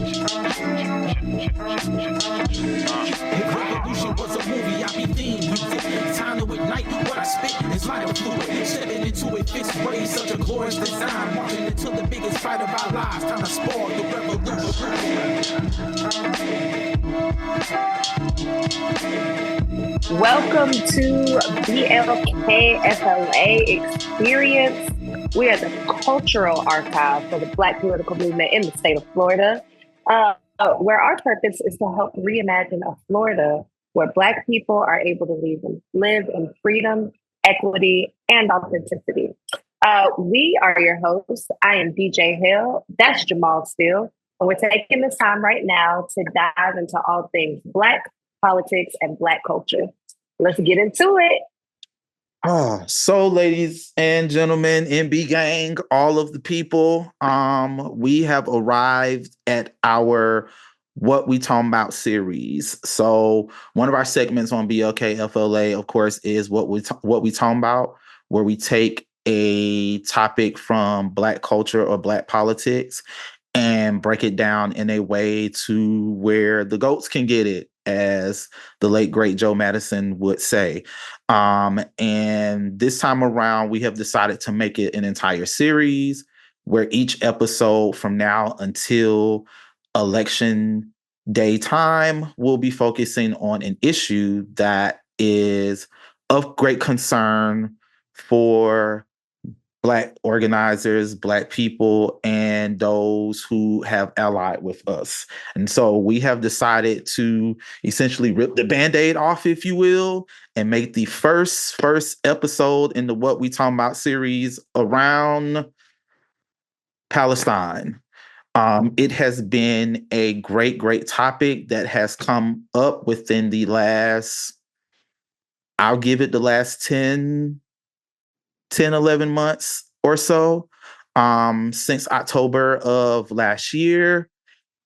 If revolution was a movie, I'd be theme music. Time to ignite what I spit is lighter fluid. Stepping into it, fist raised, such a glorious design. Marching into the biggest fight of our lives. Time to spoil the revolution. Welcome to BLKFLA Experience. We are the cultural archive for the Black political movement in the state of Florida, where our purpose is to help reimagine a Florida where Black people are able to live in freedom, equity, and authenticity. We are your hosts. I am DJ Hill. That's Jamal Steele. And we're taking this time right now to dive into all things Black politics and Black culture. Let's get into it. So ladies and gentlemen, MB gang, all of the people, we have arrived at our What We Talm Bout series. So one of our segments on BLKFLA, of course, is What We Talm Bout, where we take a topic from Black culture or Black politics and break it down in a way to where the goats can get it, as the late, great Joe Madison would say. And this time around, we have decided to make it an entire series where each episode from now until election day time will be focusing on an issue that is of great concern for Black organizers, Black people, and those who have allied with us. And so we have decided to essentially rip the Band-Aid off, if you will, and make the first episode in the What We Talm Bout series around Palestine. It has been a great topic that has come up within the last, I'll give it the last 10, 11 months or so, since October of last year.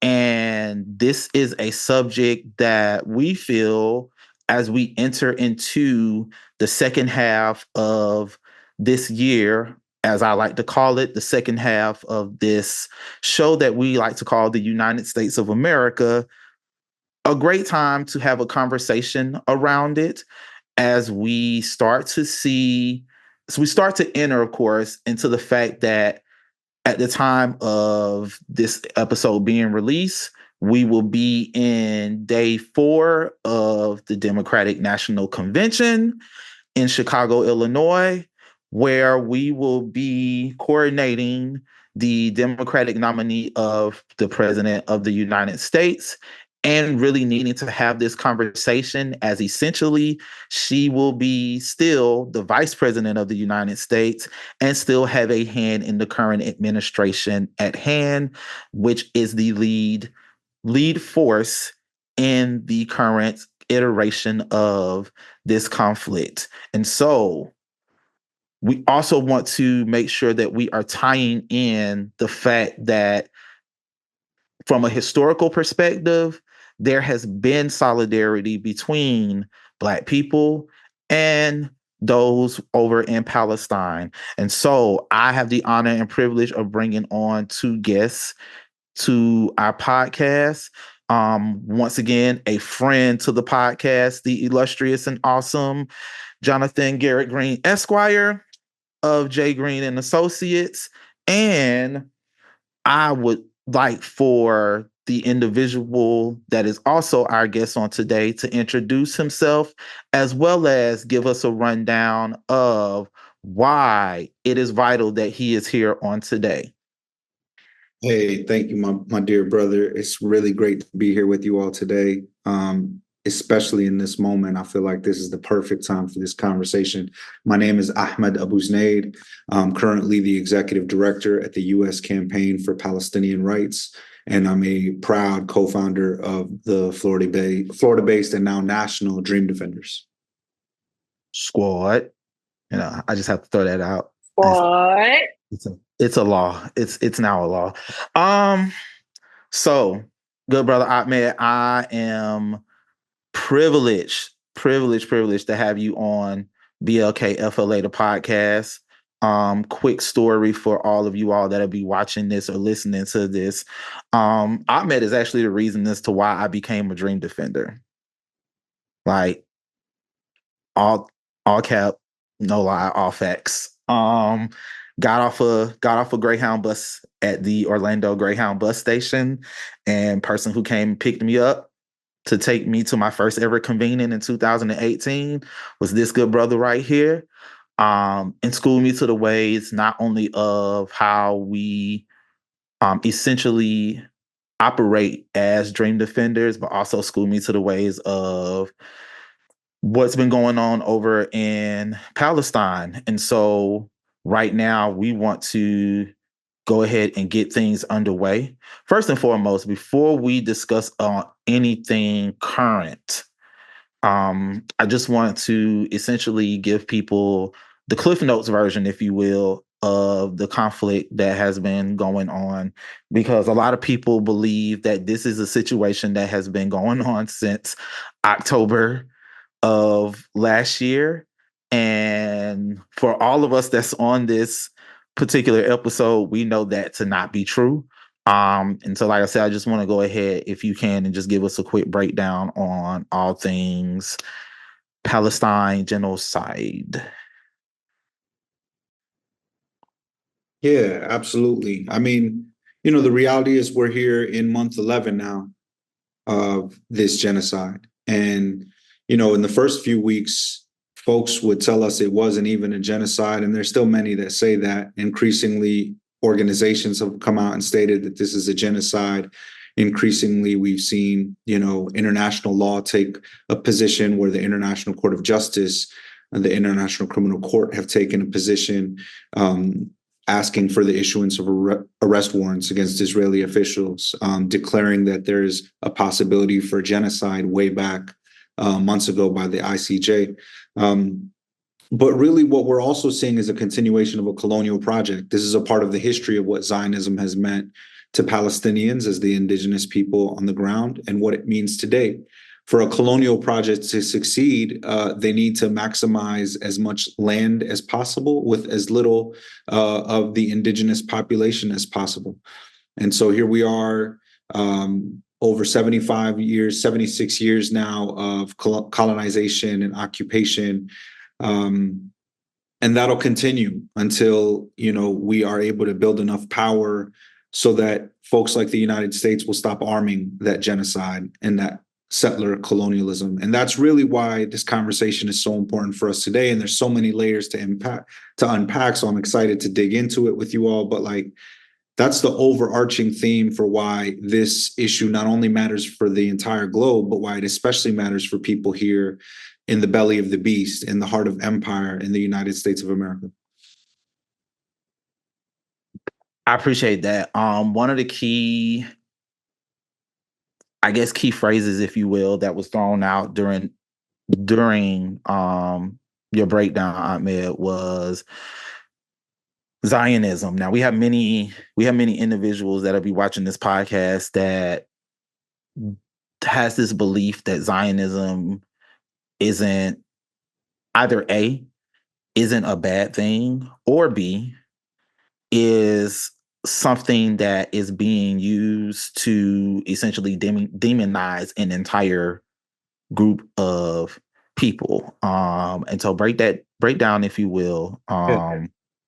And this is a subject that we feel, as we enter into the second half of this year, as I like to call it, the second half of this show that we like to call the United States of America, a great time to have a conversation around it as we start to see. So we start to enter, of course, into the fact that at the time of this episode being released, we will be in day 4 of the Democratic National Convention in Chicago, Illinois, where we will be coordinating the Democratic nominee of the President of the United States, and really needing to have this conversation, as essentially she will be still the Vice President of the United States and still have a hand in the current administration at hand, which is the lead force in the current iteration of this conflict. And so we also want to make sure that we are tying in the fact that from a historical perspective, there has been solidarity between Black people and those over in Palestine. And so I have the honor and privilege of bringing on 2 guests to our podcast. Once again, a friend to the podcast, the illustrious and awesome Jonathan Garrett Green, Esquire of J. Green and Associates. And I would like for the individual that is also our guest on today to introduce himself, as well as give us a rundown of why it is vital that he is here on today. Hey, thank you, my dear brother. It's really great to be here with you all today. Especially in this moment, I feel like this is the perfect time for this conversation. My name is Ahmad Abuznaid. I'm currently the executive director at the U.S. Campaign for Palestinian Rights, and I'm a proud co-founder of the Florida-based and now national Dream Defenders. Squad. I just have to throw that out. What? It's a law. It's now a law. So, good brother Ahmed, I am privileged to have you on BLKFLA, the podcast. quick story for all of you all that'll be watching this or listening to this. Ahmed is actually the reason as to why I became a dream defender. Like all cap, no lie, all facts. Got off a Greyhound bus at the Orlando Greyhound bus station, and person who came and picked me up to take me to my first ever convening in 2018 was this good brother right here. And schooled me to the ways not only of how we essentially operate as dream defenders, but also schooled me to the ways of what's been going on over in Palestine. And so right now we want to go ahead and get things underway. First and foremost, before we discuss anything current, I just want to essentially give people the Cliff Notes version, if you will, of the conflict that has been going on, because a lot of people believe that this is a situation that has been going on since October of last year. And for all of us that's on this particular episode, we know that to not be true. And so, like I said, I just want to go ahead, if you can, and just give us a quick breakdown on all things Palestine genocide. Yeah, absolutely. I mean, the reality is we're here in month 11 now of this genocide. And, in the first few weeks, folks would tell us it wasn't even a genocide. And there's still many that say that. Increasingly, organizations have come out and stated that this is a genocide. Increasingly, we've seen, international law take a position where the International Court of Justice and the International Criminal Court have taken a position asking for the issuance of arrest warrants against Israeli officials, declaring that there's a possibility for genocide way back months ago by the ICJ. But really what we're also seeing is a continuation of a colonial project. This is a part of the history of what Zionism has meant to Palestinians as the indigenous people on the ground and what it means today. For a colonial project to succeed, they need to maximize as much land as possible with as little of the indigenous population as possible. And so here we are, over 75 years, 76 years now of colonization and occupation. And that'll continue until, we are able to build enough power so that folks like the United States will stop arming that genocide and that settler colonialism. And that's really why this conversation is so important for us today. And there's so many layers to unpack. So I'm excited to dig into it with you all. But that's the overarching theme for why this issue not only matters for the entire globe, but why it especially matters for people here in the belly of the beast, in the heart of empire in the United States of America. I appreciate that. One of the key phrases, if you will, that was thrown out during your breakdown, Ahmed, was Zionism. Now we have many individuals that'll be watching this podcast that has this belief that Zionism isn't either A, isn't a bad thing, or B, is something that is being used to essentially demonize an entire group of people. And so break down, if you will,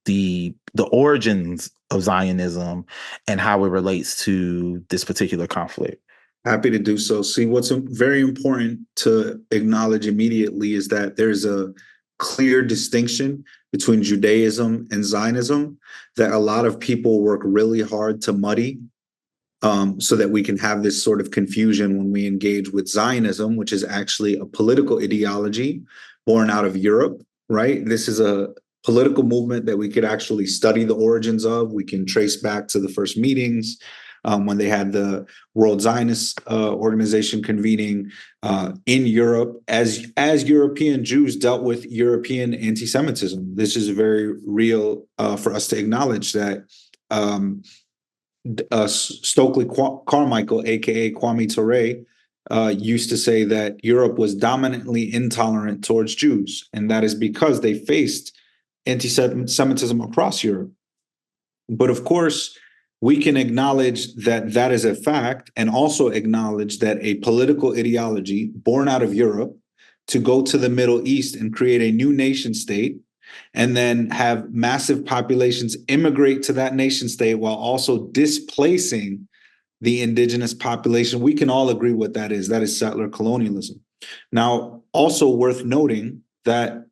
the origins of Zionism and how it relates to this particular conflict. Happy to do so. See, what's very important to acknowledge immediately is that there's a clear distinction between Judaism and Zionism that a lot of people work really hard to muddy, so that we can have this sort of confusion when we engage with Zionism, which is actually a political ideology born out of Europe, right? This is a political movement that we could actually study the origins of. We can trace back to the first meetings when they had the World Zionist Organization convening in Europe as European Jews dealt with European anti-Semitism. This is very real for us to acknowledge that Stokely Carmichael, aka Kwame Ture, used to say that Europe was dominantly intolerant towards Jews, and that is because they faced anti-Semitism across Europe. But of course, we can acknowledge that that is a fact and also acknowledge that a political ideology born out of Europe to go to the Middle East and create a new nation state and then have massive populations immigrate to that nation state while also displacing the indigenous population. We can all agree what that is. That is settler colonialism. Now, also worth noting that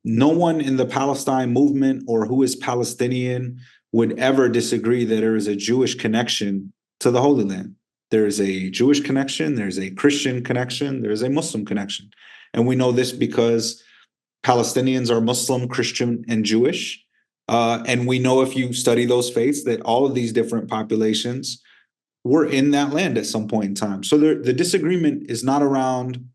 no one in the Palestine movement or who is Palestinian would ever disagree that there is a Jewish connection to the Holy Land. There is a Jewish connection, there's a Christian connection, there's a Muslim connection. And we know this because Palestinians are Muslim, Christian, and Jewish. And we know if you study those faiths that all of these different populations were in that land at some point in time. So the disagreement is not around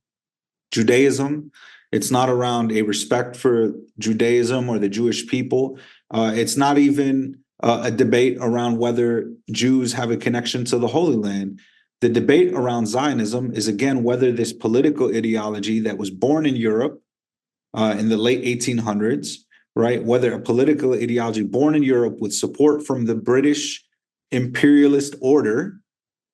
Judaism. It's not around a respect for Judaism or the Jewish people. It's not even a debate around whether Jews have a connection to the Holy Land. The debate around Zionism is, again, whether this political ideology that was born in Europe in the late 1800s, right, whether a political ideology born in Europe with support from the British imperialist order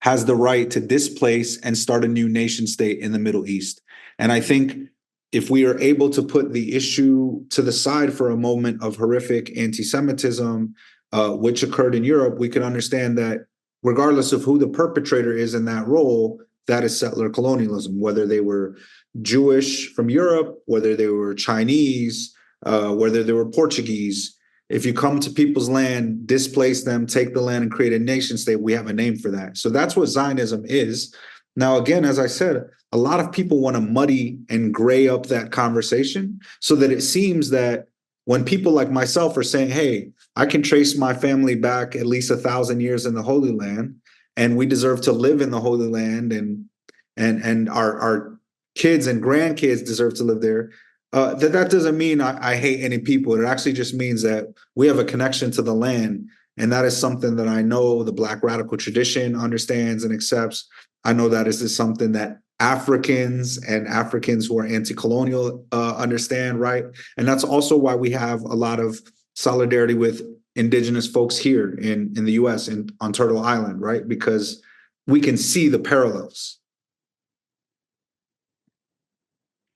has the right to displace and start a new nation state in the Middle East. And I think if we are able to put the issue to the side for a moment of horrific anti-Semitism, which occurred in Europe, we can understand that regardless of who the perpetrator is in that role, that is settler colonialism, whether they were Jewish from Europe, whether they were Chinese, whether they were Portuguese. If you come to people's land, displace them, take the land and create a nation state, we have a name for that. So that's what Zionism is. Now, again, as I said, a lot of people want to muddy and gray up that conversation so that it seems that when people like myself are saying, hey, I can trace my family back at least 1,000 years in the Holy Land, and we deserve to live in the Holy Land, and our kids and grandkids deserve to live there, that doesn't mean I hate any people. It actually just means that we have a connection to the land, and that is something that I know the Black radical tradition understands and accepts. I know that is something that Africans and Africans who are anti-colonial understand, right? And that's also why we have a lot of solidarity with indigenous folks here in the US and on Turtle Island, right? Because we can see the parallels.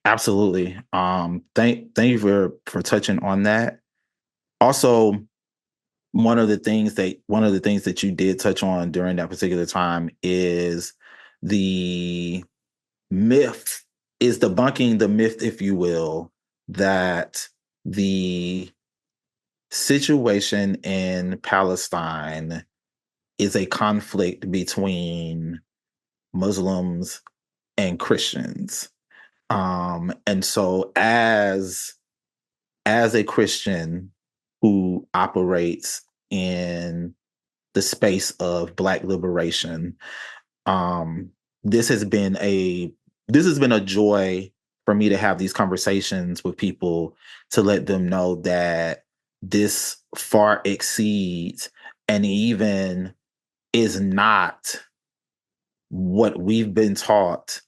Absolutely. Thank you for touching on that. Also, one of the things that you did touch on during that particular time is the myth, is debunking the myth, if you will, that the situation in Palestine is a conflict between Muslims and Christians. And so as a Christian who operates in the space of Black liberation, this has been a joy for me to have these conversations with people, to let them know that this far exceeds and even is not what we've been taught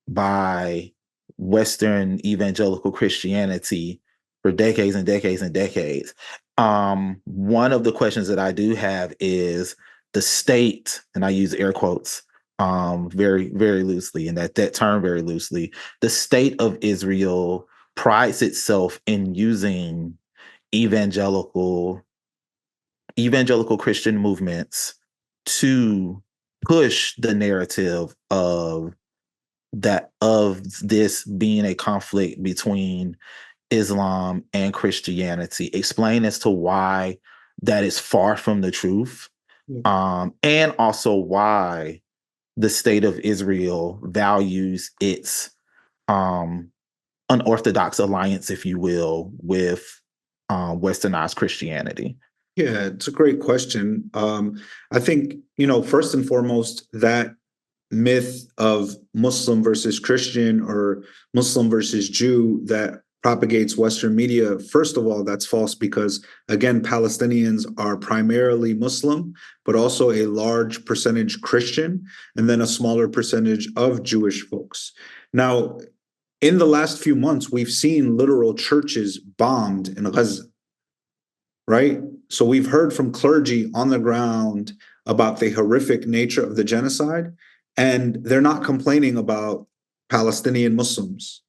by Western evangelical Christianity for decades and decades and decades. One of the questions that I do have is the state, and I use air quotes very, very loosely, and that term very loosely. The state of Israel prides itself in using evangelical Christian movements to push the narrative of this being a conflict between Islam and Christianity. Explain as to why that is far from the truth, and also why the state of Israel values its unorthodox alliance, if you will, with Westernized Christianity. Yeah, it's a great question. I think, first and foremost, that myth of Muslim versus Christian or Muslim versus Jew that propagates Western media, first of all, that's false because, again, Palestinians are primarily Muslim, but also a large percentage Christian, and then a smaller percentage of Jewish folks. Now, in the last few months, we've seen literal churches bombed in Gaza, right? So we've heard from clergy on the ground about the horrific nature of the genocide, and they're not complaining about Palestinian Muslims.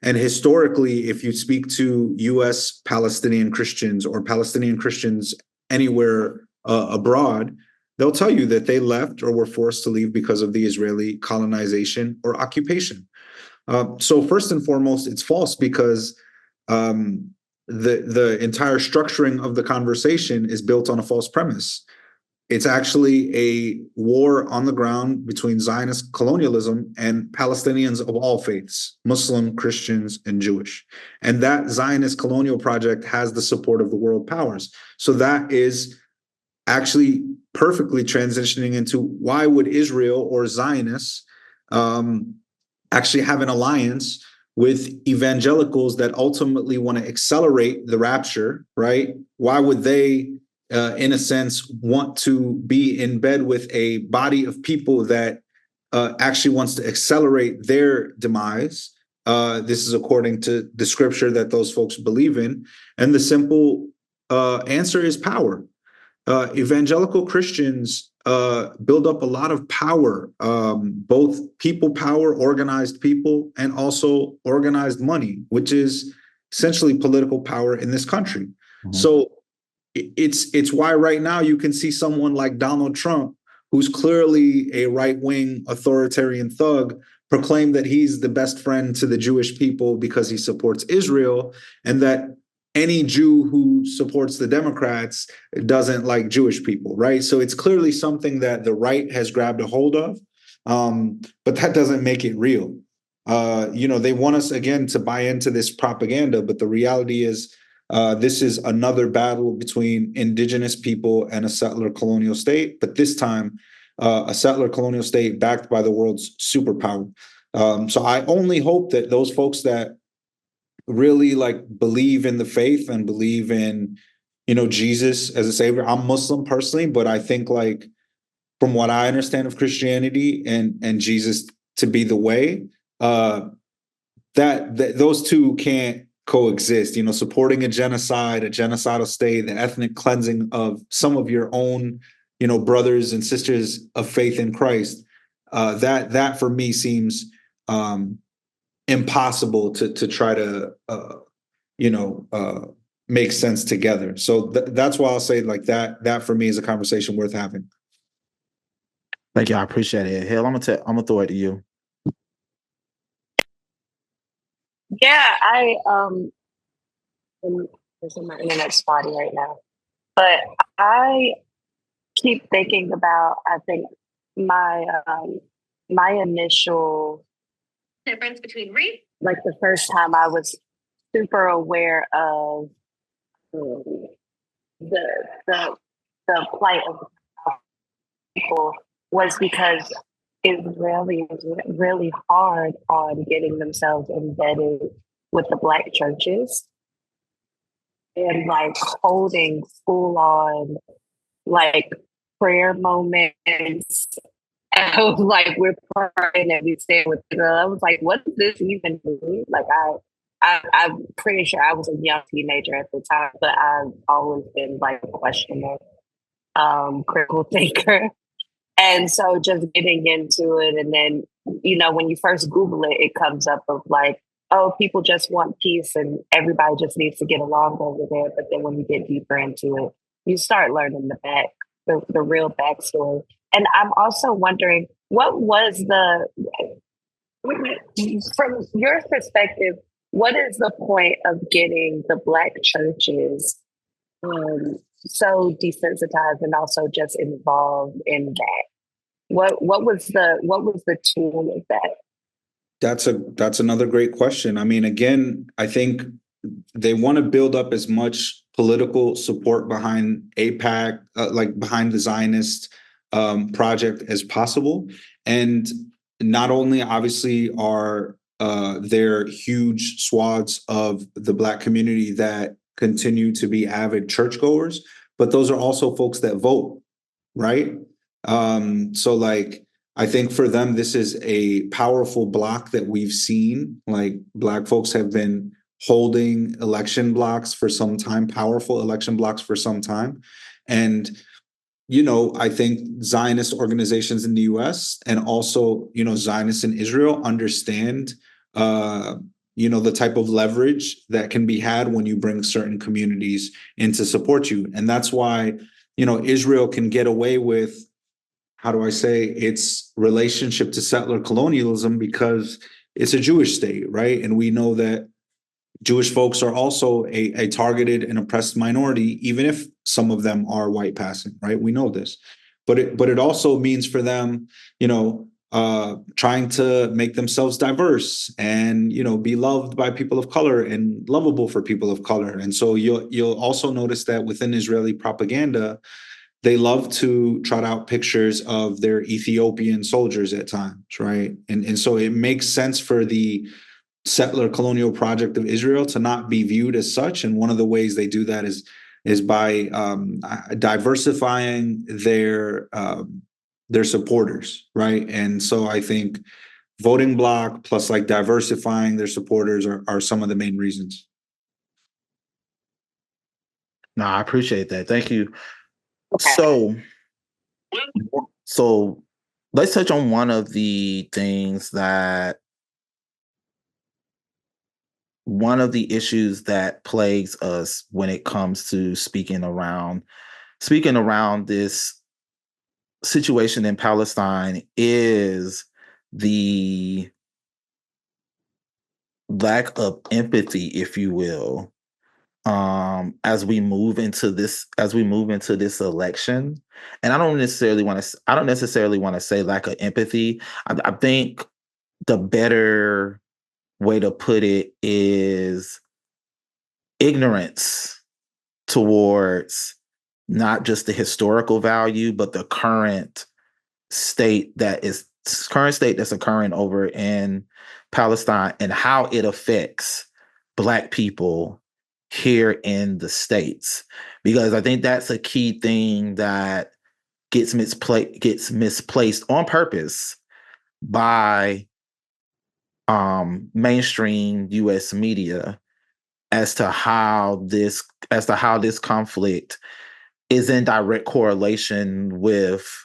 And historically, if you speak to US Palestinian Christians or Palestinian Christians anywhere abroad, they'll tell you that they left or were forced to leave because of the Israeli colonization or occupation. So first and foremost, it's false because the entire structuring of the conversation is built on a false premise. It's actually a war on the ground between Zionist colonialism and Palestinians of all faiths, Muslim, Christians, and Jewish. And that Zionist colonial project has the support of the world powers. So that is actually perfectly transitioning into why would Israel or Zionists actually have an alliance with evangelicals that ultimately want to accelerate the rapture, right? Why would they, in a sense, want to be in bed with a body of people that actually wants to accelerate their demise? This is according to the scripture that those folks believe in. And the simple answer is power. Evangelical Christians build up a lot of power, both people power, organized people, and also organized money, which is essentially political power in this country. Mm-hmm. So it's why right now you can see someone like Donald Trump, who's clearly a right-wing authoritarian thug, proclaim that he's the best friend to the Jewish people because he supports Israel, and that any Jew who supports the Democrats doesn't like Jewish people, right? So it's clearly something that the right has grabbed a hold of, but that doesn't make it real. They want us, again, to buy into this propaganda, but the reality is this is another battle between indigenous people and a settler colonial state, but this time a settler colonial state backed by the world's superpower. So I only hope that those folks that really believe in the faith and believe in, Jesus as a savior. I'm Muslim personally, but I think from what I understand of Christianity and Jesus to be the way, that those two can't coexist. Supporting a genocide, a genocidal state, the ethnic cleansing of some of your own, brothers and sisters of faith in Christ. That for me seems impossible to try to make sense together. So that's why I'll say that for me is a conversation worth having. Thank you. I appreciate it. Hell, I'm gonna throw it to you. Yeah, I'm my internet spotty right now, but I keep thinking about, I think my initial difference between the first time I was super aware of the plight of people was because Israelis really hard on getting themselves embedded with the Black churches and holding full on prayer moments. And we're praying and we stand with the girl. I was like, what does this even mean? I'm pretty sure I was a young teenager at the time, but I've always been a questioner, critical thinker. And so just getting into it, and then, when you first Google it, it comes up of oh, people just want peace and everybody just needs to get along over there. But then when you get deeper into it, you start learning the real backstory. And I'm also wondering, what was from your perspective, what is the point of getting the Black churches so desensitized and also just involved in that? What was the tool of that? That's another great question. I mean, again, I think they want to build up as much political support behind AIPAC, behind the Zionist project as possible. And not only obviously are there huge swaths of the Black community that continue to be avid churchgoers, but those are also folks that vote, right? So I think for them, this is a powerful block that we've seen. Like Black folks have been holding election blocks for some time, powerful election blocks for some time. And, I think Zionist organizations in the US and also, Zionists in Israel understand, the type of leverage that can be had when you bring certain communities in to support you. And that's why, Israel can get away with, how do I say, its relationship to settler colonialism because it's a Jewish state, right? And we know that Jewish folks are also a targeted and oppressed minority, even if some of them are white passing, right? We know this, but it also means for them, trying to make themselves diverse and be loved by people of color and lovable for people of color. And so you'll also notice that within Israeli propaganda, they love to trot out pictures of their Ethiopian soldiers at times, right? And so it makes sense for the settler colonial project of Israel to not be viewed as such. And one of the ways they do that is by diversifying their supporters, right? And so I think voting bloc plus like diversifying their supporters are some of the main reasons. No, I appreciate that. Thank you. Okay. So let's touch on one of the things one of the issues that plagues us when it comes to speaking around this situation in Palestine is the lack of empathy, if you will, as we move into this election. And I don't necessarily want to say lack of empathy. I think the better way to put it is ignorance towards not just the historical value, but the current state that's occurring over in Palestine and how it affects Black people here in the States. Because I think that's a key thing that gets misplaced on purpose by mainstream US media as to how this conflict is in direct correlation with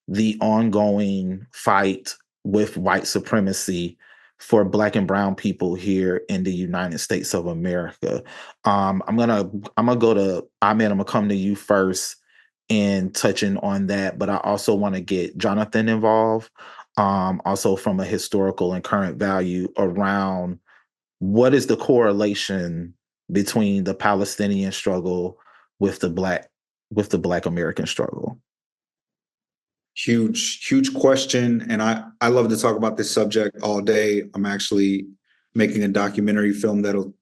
the ongoing fight with white supremacy for Black and brown people here in the United States of America. I'm gonna go to Ahmed. I'm gonna come to you first in touching on that, but I also want to get Jonathan involved, also from a historical and current value around what is the correlation between the Palestinian struggle with the Black American struggle. Huge question. And I love to talk about this subject all day. I'm actually making a documentary film that'll,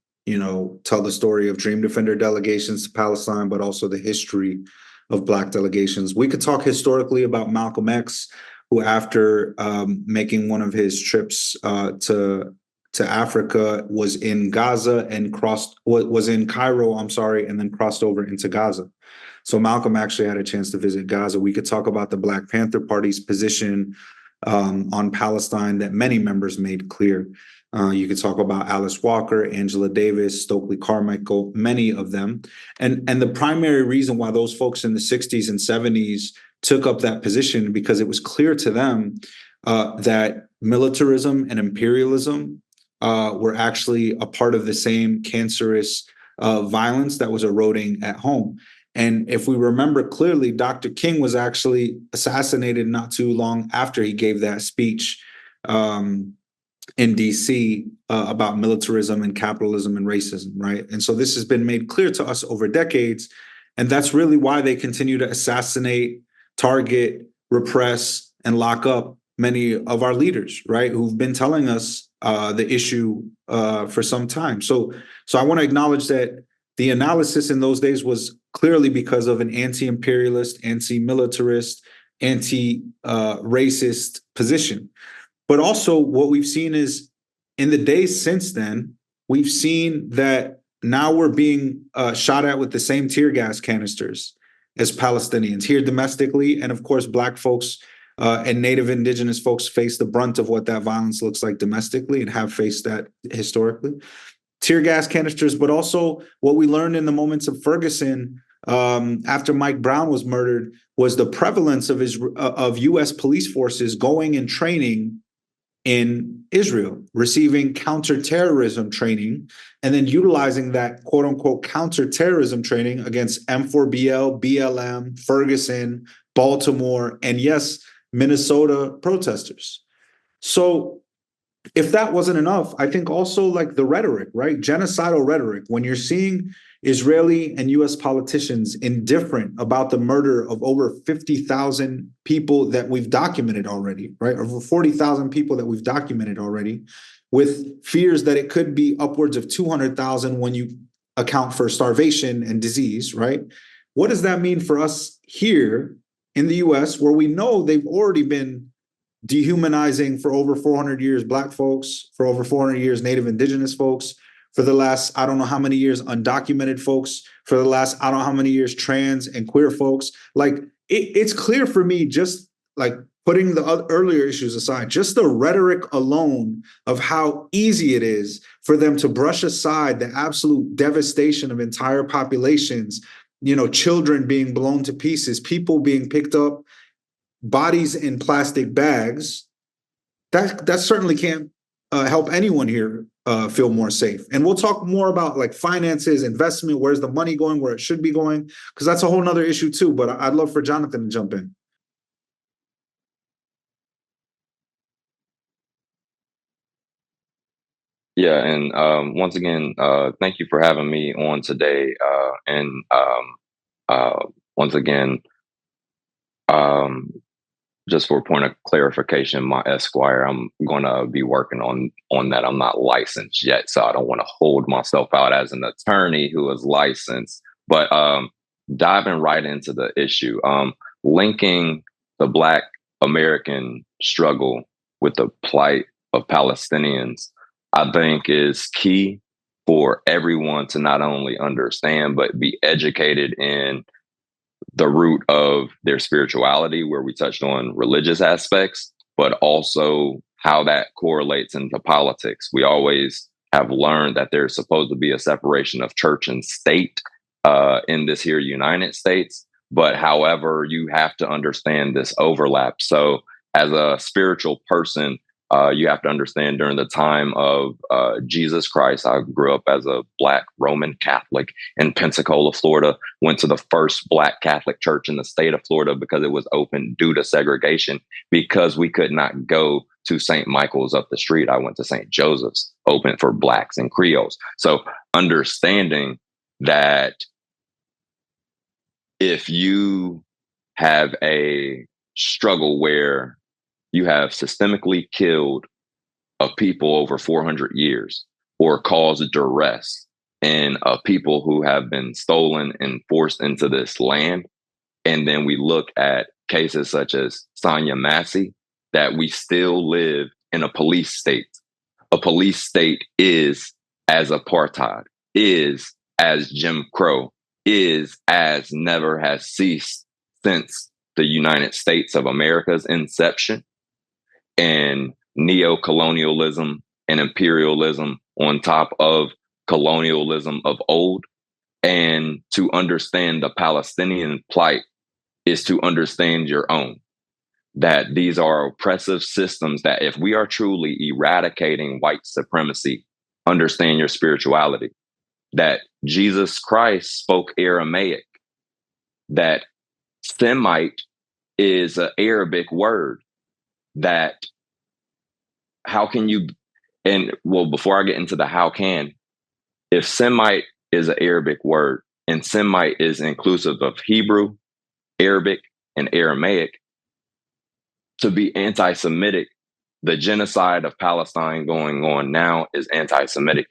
tell the story of Dream Defender delegations to Palestine, but also the history of Black delegations. We could talk historically about Malcolm X, who after making one of his trips to Africa was in Gaza and was in Cairo, and then crossed over into Gaza. So Malcolm actually had a chance to visit Gaza. We could talk about the Black Panther Party's position on Palestine that many members made clear. You could talk about Alice Walker, Angela Davis, Stokely Carmichael, many of them. And the primary reason why those folks in the 60s and 70s took up that position, because it was clear to them that militarism and imperialism were actually a part of the same cancerous violence that was eroding at home. And if we remember clearly, Dr. King was actually assassinated not too long after he gave that speech in DC about militarism and capitalism and racism, right? And so this has been made clear to us over decades. And that's really why they continue to assassinate, target, repress, and lock up many of our leaders, right, who've been telling us the issue for some time. So I want to acknowledge that the analysis in those days was clearly because of an anti-imperialist, anti-militarist, anti-racist position. But also what we've seen is in the days since then, we've seen that now we're being shot at with the same tear gas canisters as Palestinians here domestically. And of course, Black folks and Native Indigenous folks face the brunt of what that violence looks like domestically and have faced that historically. Tear gas canisters, but also what we learned in the moments of Ferguson after Mike Brown was murdered was the prevalence of U.S. police forces going and training in Israel, receiving counterterrorism training, and then utilizing that quote unquote counterterrorism training against M4BL, BLM, Ferguson, Baltimore, and yes, Minnesota protesters. So if that wasn't enough, I think also like the rhetoric, right? Genocidal rhetoric, when you're seeing Israeli and US politicians indifferent about the murder of over 50,000 people that we've documented already, right? Over 40,000 people that we've documented already, with fears that it could be upwards of 200,000 when you account for starvation and disease, right? What does that mean for us here in the US, where we know they've already been dehumanizing for over 400 years Black folks, for over 400 years Native Indigenous folks, for the last I don't know how many years undocumented folks, for the last I don't know how many years trans and queer folks. Like it's clear for me, just like putting the earlier issues aside, just the rhetoric alone of how easy it is for them to brush aside the absolute devastation of entire populations, you know, children being blown to pieces, people being picked up, bodies in plastic bags. That certainly can't help anyone here feel more safe. And we'll talk more about like finances, investment, where's the money going, where it should be going, because that's a whole nother issue too. But I'd love for Jonathan to jump in. Yeah, and once again, thank you for having me on today. Once again, just for a point of clarification, my Esquire, I'm going to be working on that. I'm not licensed yet, so I don't want to hold myself out as an attorney who is licensed. But diving right into the issue, linking the Black American struggle with the plight of Palestinians, I think is key for everyone to not only understand, but be educated in the root of their spirituality, where we touched on religious aspects, but also how that correlates into politics. We always have learned that there's supposed to be a separation of church and state in this here United States. But however, you have to understand this overlap. So as a spiritual person, you have to understand during the time of Jesus Christ, I grew up as a Black Roman Catholic in Pensacola, Florida, went to the first Black Catholic church in the state of Florida because it was open due to segregation, because we could not go to St. Michael's up the street. I went to St. Joseph's, open for Blacks and Creoles. So understanding that if you have a struggle where you have systemically killed a people over 400 years or caused duress in a people who have been stolen and forced into this land. And then we look at cases such as Sonia Massey, that we still live in a police state. A police state is as apartheid, is as Jim Crow, is as never has ceased since the United States of America's inception. And neo-colonialism and imperialism on top of colonialism of old. And to understand the Palestinian plight is to understand your own, that these are oppressive systems that if we are truly eradicating white supremacy, understand your spirituality, that Jesus Christ spoke Aramaic, that Semite is an Arabic word, that how can you, and well, before I get into the how can, if Semite is an Arabic word and Semite is inclusive of Hebrew, Arabic, and Aramaic, to be anti-Semitic, the genocide of Palestine going on now is anti-Semitic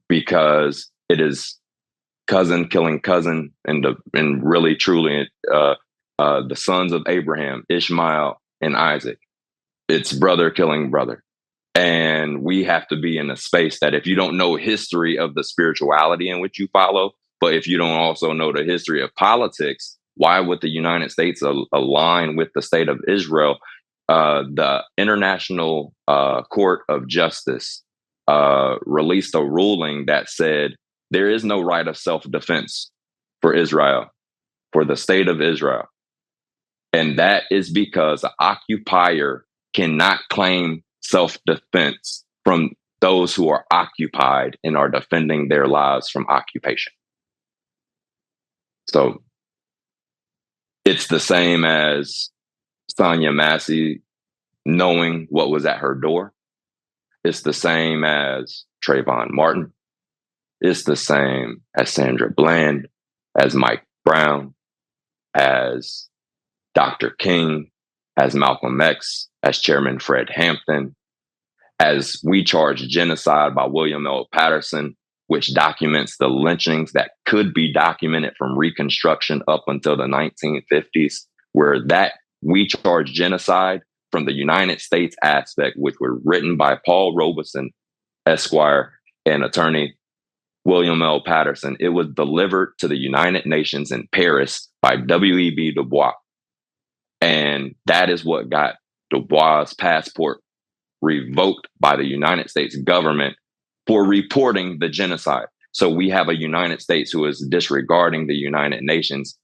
because it is cousin killing cousin, and really truly the sons of Abraham, Ishmael, and Isaac. It's brother killing brother. And we have to be in a space that if you don't know history of the spirituality in which you follow, but if you don't also know the history of politics, Why would the United States align with the state of Israel? The International Court of Justice released a ruling that said there is no right of self-defense for Israel, for the state of Israel. And that is because the occupier cannot claim self-defense from those who are occupied and are defending their lives from occupation. So it's the same as Sonia Massey knowing what was at her door. It's the same as Trayvon Martin. It's the same as Sandra Bland, as Mike Brown, as Dr. King, as Malcolm X, as Chairman Fred Hampton, as We Charge Genocide by William L. Patterson, which documents the lynchings that could be documented from Reconstruction up until the 1950s, where that We Charge Genocide from the United States aspect, which were written by Paul Robeson, Esquire, and attorney William L. Patterson, it was delivered to the United Nations in Paris by W.E.B. Du Bois. And that is what got Du Bois' passport revoked by the United States government for reporting the genocide. So we have a United States who is disregarding the United Nations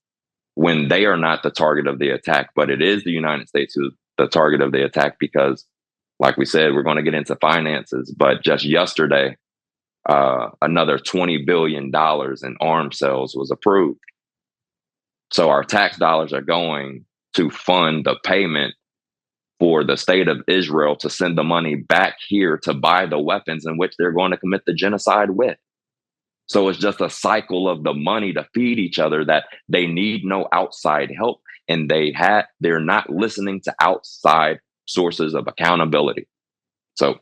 when they are not the target of the attack, but it is the United States who's the target of the attack because, like we said, we're going to get into finances. But just yesterday, another $20 billion in arms sales was approved. So our tax dollars are going to fund the payment for the state of Israel to send the money back here to buy the weapons in which they're going to commit the genocide with. So it's just a cycle of the money to feed each other that they need no outside help. And they're not listening to outside sources of accountability. So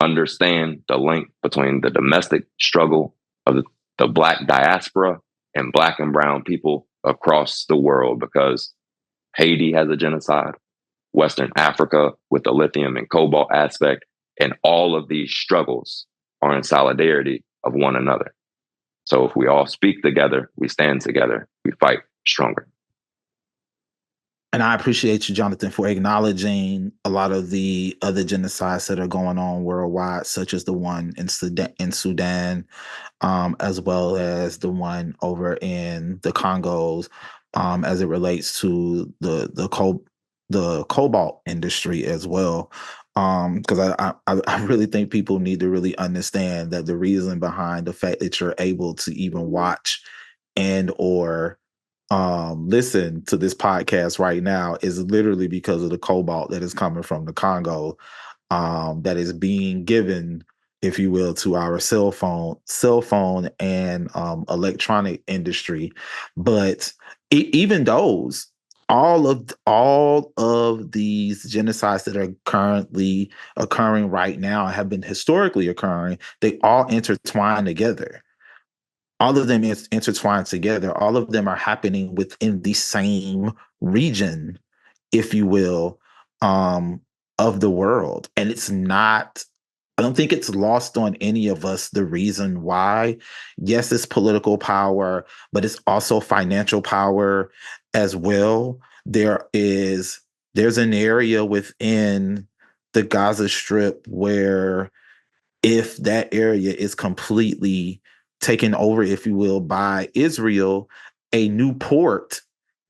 understand the link between the domestic struggle of the Black diaspora and Black and brown people across the world, because Haiti has a genocide, Western Africa with the lithium and cobalt aspect, and all of these struggles are in solidarity of one another. So if we all speak together, we stand together, we fight stronger. And I appreciate you, Jonathan, for acknowledging a lot of the other genocides that are going on worldwide, such as the one in Sudan, as well as the one over in the Congos, as it relates to the cobalt industry as well. Because I really think people need to really understand that the reason behind the fact that you're able to even watch and or listen to this podcast right now is literally because of the cobalt that is coming from the Congo, that is being given, if you will, to our cell phone and electronic industry. But even those, all of these genocides that are currently occurring right now have been historically occurring. They all intertwine together. All of them is intertwined together. All of them are happening within the same region, if you will, of the world. And it's not, I don't think it's lost on any of us the reason why. Yes, it's political power, but it's also financial power as well. There's an area within the Gaza Strip where if that area is completely taken over, if you will, by Israel, a new port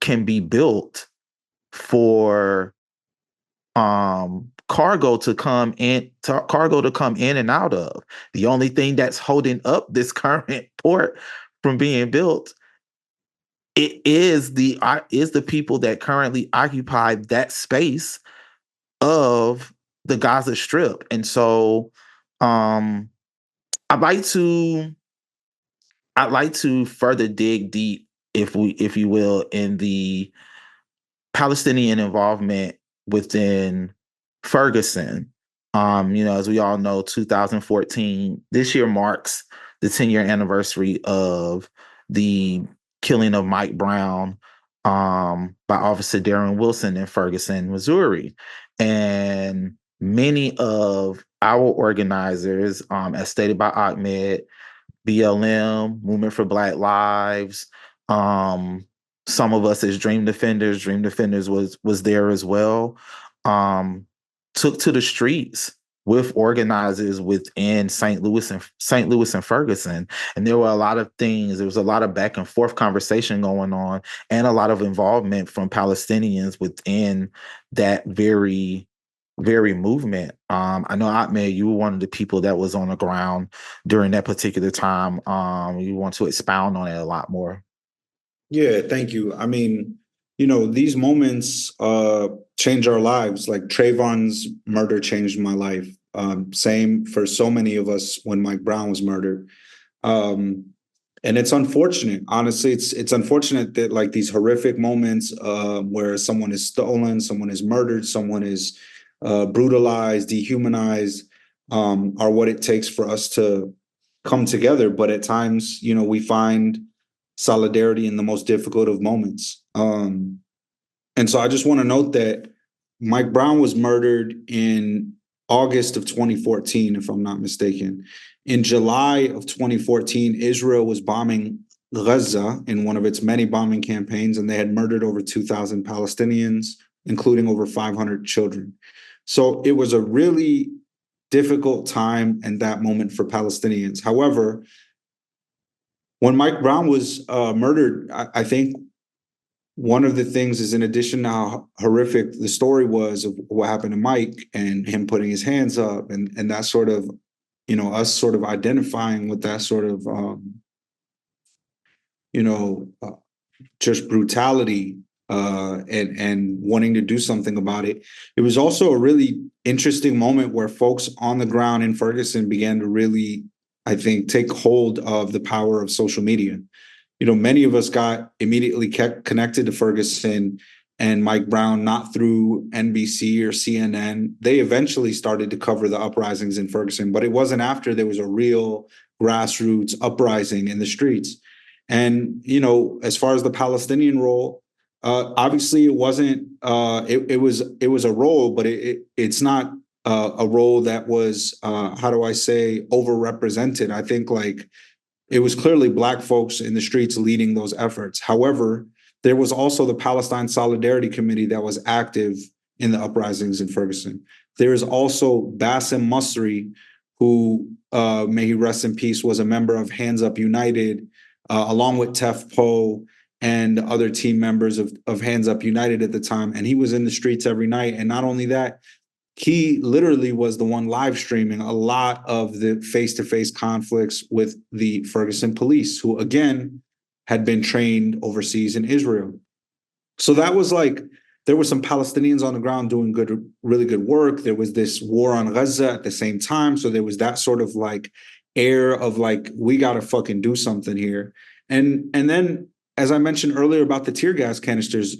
can be built for cargo to come in and out of. The only thing that's holding up this current port from being built, it is the people that currently occupy that space of the Gaza Strip. And so I'd like to further dig deep, if you will, in the Palestinian involvement within Ferguson. As we all know, 2014, this year marks the 10-year anniversary of the killing of Mike Brown by Officer Darren Wilson in Ferguson, Missouri. And many of our organizers, as stated by Ahmed, BLM, Movement for Black Lives, some of us as Dream Defenders was there as well, took to the streets with organizers within St. Louis and Ferguson. And there were a lot of things, there was a lot of back and forth conversation going on, and a lot of involvement from Palestinians within that very movement. I know, Ahmed, you were one of the people that was on the ground during that particular time. You want to expound on it a lot more. Yeah, thank you. I mean, these moments change our lives. Like Trayvon's murder changed my life. Same for so many of us when Mike Brown was murdered. And it's unfortunate. Honestly, it's unfortunate that like these horrific moments where someone is stolen, someone is murdered, someone is brutalized, dehumanized, are what it takes for us to come together. But at times, we find solidarity in the most difficult of moments. And so I just want to note that Mike Brown was murdered in August of 2014, if I'm not mistaken. In July of 2014, Israel was bombing Gaza in one of its many bombing campaigns, and they had murdered over 2,000 Palestinians, including over 500 children. So it was a really difficult time and that moment for Palestinians. However, when Mike Brown was murdered, I think one of the things is, in addition to how horrific the story was of what happened to Mike and him putting his hands up and that sort of, us sort of identifying with that sort of, just brutality and wanting to do something about it. It was also a really interesting moment where folks on the ground in Ferguson began to really, I think, take hold of the power of social media. Many of us got immediately connected to Ferguson and Mike Brown, not through NBC or CNN. They eventually started to cover the uprisings in Ferguson, but it wasn't after there was a real grassroots uprising in the streets. And, as far as the Palestinian role, obviously it wasn't, it was a role, but it's not a role that was, overrepresented. I think it was clearly Black folks in the streets leading those efforts. However, there was also the Palestine Solidarity Committee that was active in the uprisings in Ferguson. There is also Bassem Masri, who, may he rest in peace, was a member of Hands Up United, along with Tef Poe and other team members of Hands Up United at the time. And he was in the streets every night. And not only that, he literally was the one live streaming a lot of the face-to-face conflicts with the Ferguson police, who, again, had been trained overseas in Israel. So that was there were some Palestinians on the ground doing really good work. There was this war on Gaza at the same time. So there was that sort of air of we got to fucking do something here. And then, as I mentioned earlier about the tear gas canisters,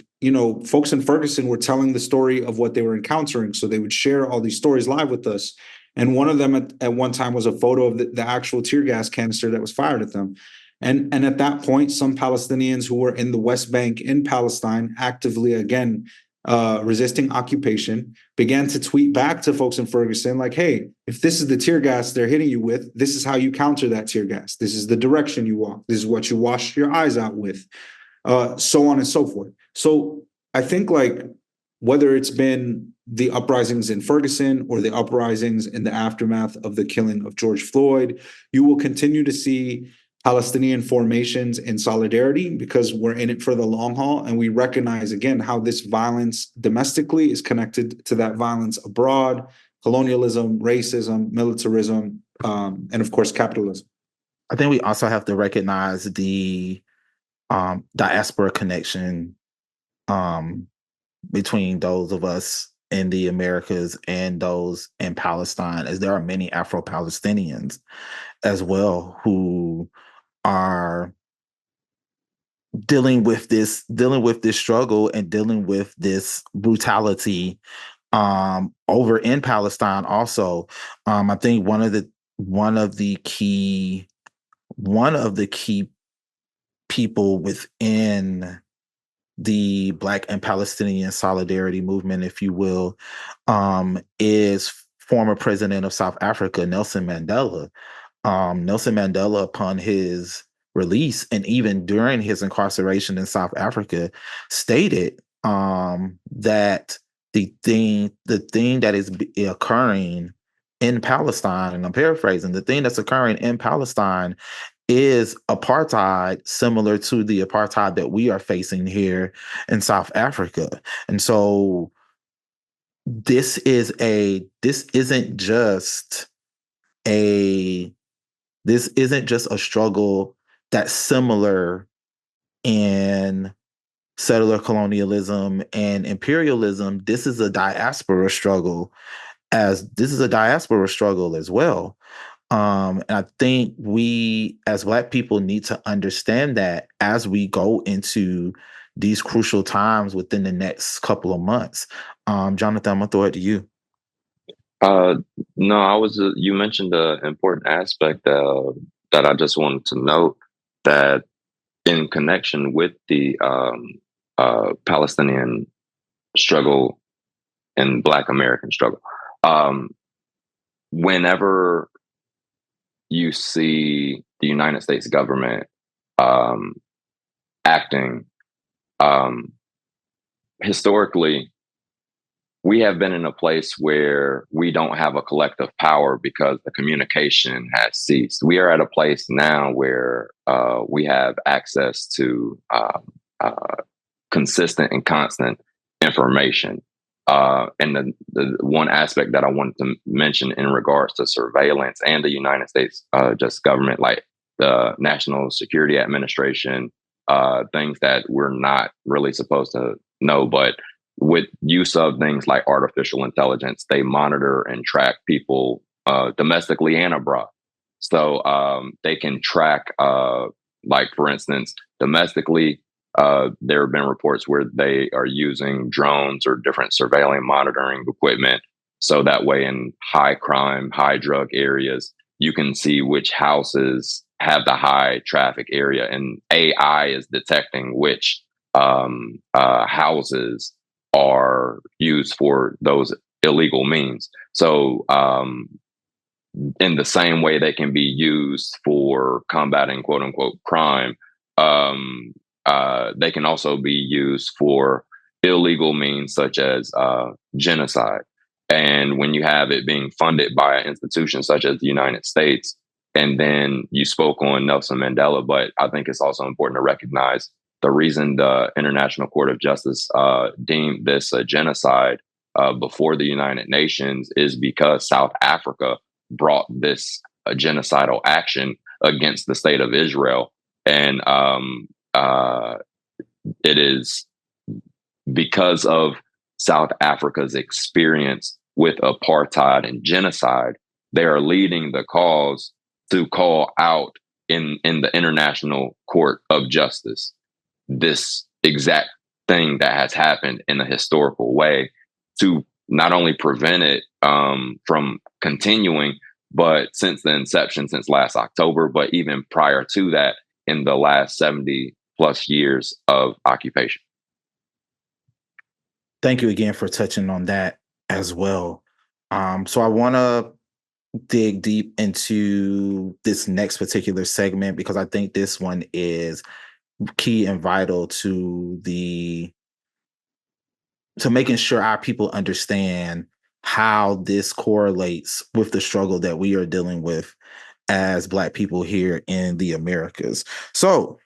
folks in Ferguson were telling the story of what they were encountering. So they would share all these stories live with us. And one of them at one time was a photo of the actual tear gas canister that was fired at them. And at that point, some Palestinians who were in the West Bank in Palestine, actively, again, resisting occupation, began to tweet back to folks in Ferguson hey, if this is the tear gas they're hitting you with, this is how you counter that tear gas. This is the direction you walk. This is what you wash your eyes out with, so on and so forth. So I think whether it's been the uprisings in Ferguson or the uprisings in the aftermath of the killing of George Floyd, you will continue to see Palestinian formations in solidarity, because we're in it for the long haul. And we recognize, again, how this violence domestically is connected to that violence abroad: colonialism, racism, militarism, and of course, capitalism. I think we also have to recognize the diaspora connection between those of us in the Americas and those in Palestine, as there are many Afro-Palestinians as well who are dealing with this struggle and dealing with this brutality over in Palestine also. I think one of the key people within the Black and Palestinian solidarity movement, if you will, is former president of South Africa, Nelson Mandela. Nelson Mandela, upon his release, and even during his incarceration in South Africa, stated that the thing that is occurring in Palestine, and I'm paraphrasing, the thing that's occurring in Palestine is apartheid, similar to the apartheid that we are facing here in South Africa. And so this isn't just a struggle that's similar in settler colonialism and imperialism. This is a diaspora struggle as well. And I think we as Black people need to understand that as we go into these crucial times within the next couple of months. Jonathan, I'm gonna throw it to you. No, you mentioned an important aspect that I just wanted to note, that in connection with the Palestinian struggle and Black American struggle. Whenever you see the United States government acting, historically, we have been in a place where we don't have a collective power because the communication has ceased. We are at a place now where we have access to consistent and constant information. And the one aspect that I wanted to mention in regards to surveillance and the United States just government, like the National Security Administration, things that we're not really supposed to know, but with use of things like artificial intelligence, they monitor and track people domestically and abroad. So they can track, like, for instance, domestically, there have been reports where they are using drones or different surveillance monitoring equipment. So that way in high crime, high drug areas, you can see which houses have the high traffic area, and AI is detecting which houses are used for those illegal means. So in the same way they can be used for combating quote unquote crime, they can also be used for illegal means such as genocide. And when you have it being funded by an institution such as the United States, and then you spoke on Nelson Mandela, but I think it's also important to recognize the reason the International Court of Justice deemed this a genocide before the United Nations is because South Africa brought this genocidal action against the state of Israel. And it is because of South Africa's experience with apartheid and genocide, they are leading the cause to call out in the International Court of Justice this exact thing that has happened in a historical way, to not only prevent it from continuing, but since the inception, since last October, but even prior to that, in the last 70 plus years of occupation. Thank you again for touching on that as well. So I want to dig deep into this next particular segment because I think this one is key and vital to making sure our people understand how this correlates with the struggle that we are dealing with as Black people here in the Americas. So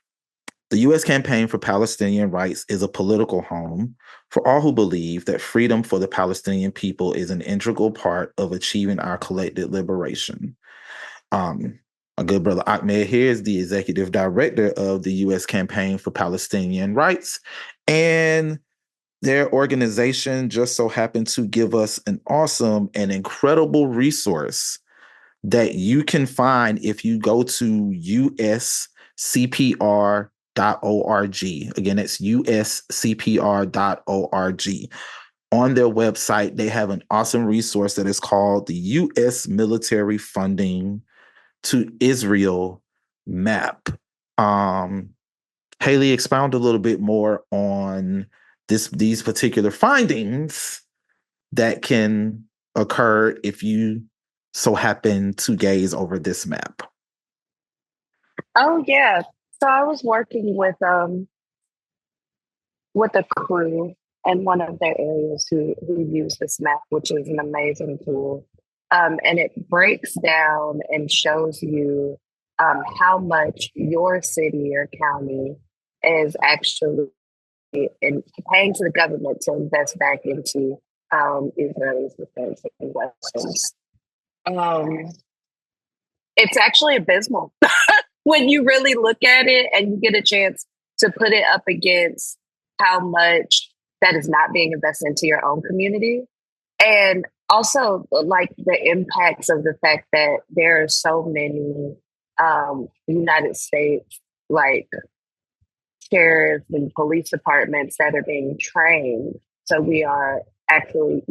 the U.S. Campaign for Palestinian Rights is a political home for all who believe that freedom for the Palestinian people is an integral part of achieving our collective liberation. My good brother Ahmed here is the executive director of the U.S. Campaign for Palestinian Rights, and their organization just so happened to give us an awesome and incredible resource that you can find if you go to uscpr.org. Again, it's uscpr.org. On their website, they have an awesome resource that is called the U.S. Military Funding to Israel Map. Haley, expound a little bit more on these particular findings that can occur if you so happen to gaze over this map. Oh, yeah. So I was working with a crew in one of their areas who use this map, which is an amazing tool. And it breaks down and shows you how much your city or county is actually paying to the government to invest back into Israel's defense and weapons. Um, it's actually abysmal when you really look at it and you get a chance to put it up against how much that is not being invested into your own community. And also like the impacts of the fact that there are so many United States like sheriffs and police departments that are being trained. So we are actually,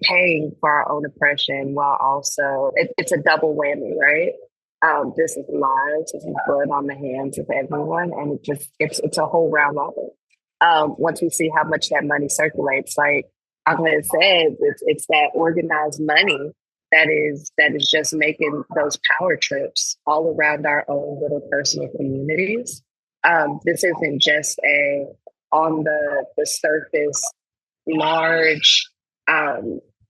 paying for our own oppression while also it's a double whammy, right? This is lives, this is blood on the hands of everyone, and it's a whole round robin. Once we see how much that money circulates, like Ahmed said, it's that organized money that is just making those power trips all around our own little personal communities. This isn't just a on the surface large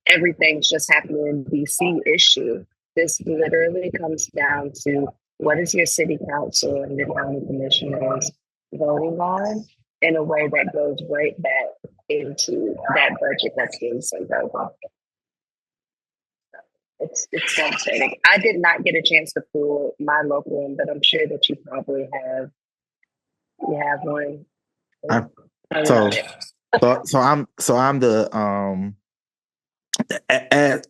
everything's just happening in DC issue. This literally comes down to what is your city council and your county commissioners voting on in a way that goes right back into that budget that's being sent over. It's devastating. I did not get a chance to pull my local one, but I'm sure that you probably have. You have one. So I'm the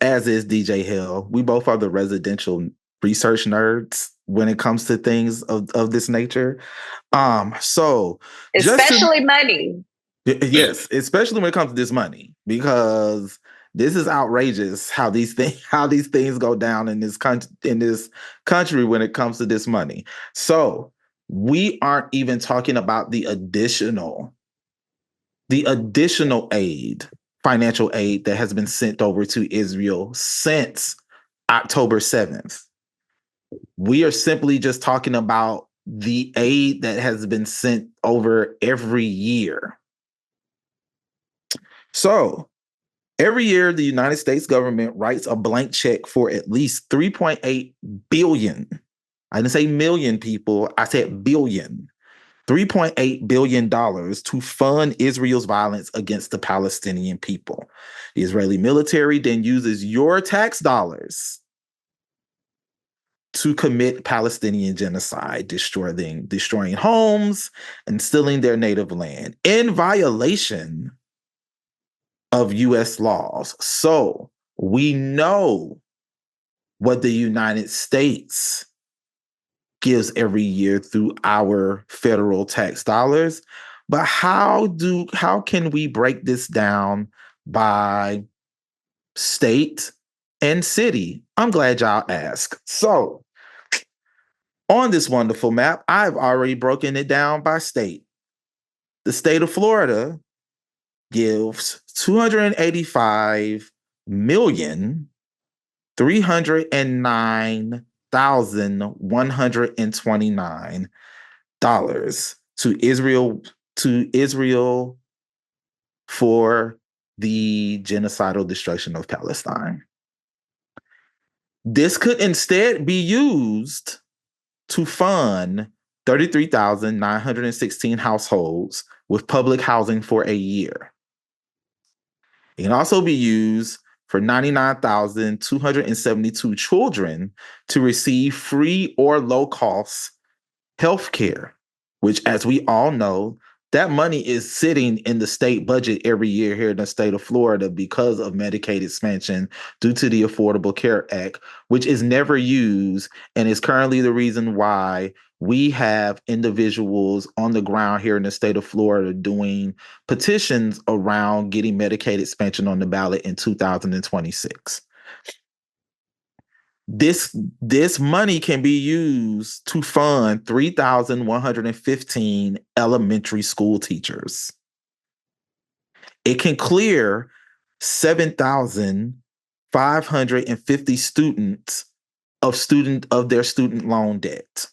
as is DJ Hill. We both are the residential research nerds when it comes to things of this nature. So especially money. Yes, especially when it comes to this money, because this is outrageous how these things go down in this country when it comes to this money. So we aren't even talking about the additional aid, financial aid that has been sent over to Israel since October 7th. We are simply just talking about the aid that has been sent over every year. So every year, the United States government writes a blank check for at least 3.8 billion. I didn't say million, people. I said billion. $3.8 billion to fund Israel's violence against the Palestinian people. The Israeli military then uses your tax dollars to commit Palestinian genocide, destroying homes and stealing their native land in violation of U.S. laws. So we know what the United States gives every year through our federal tax dollars. But how can we break this down by state and city? I'm glad y'all asked. So on this wonderful map, I've already broken it down by state. The state of Florida gives $285,309,129 to Israel for the genocidal destruction of Palestine. This could instead be used to fund 33,916 households with public housing for a year. It can also be used for 99,272 children to receive free or low-cost health care, which, as we all know, that money is sitting in the state budget every year here in the state of Florida because of Medicaid expansion due to the Affordable Care Act, which is never used and is currently the reason why we have individuals on the ground here in the state of Florida doing petitions around getting Medicaid expansion on the ballot in 2026. This money can be used to fund 3,115 elementary school teachers. It can clear 7,550 students of their student loan debt.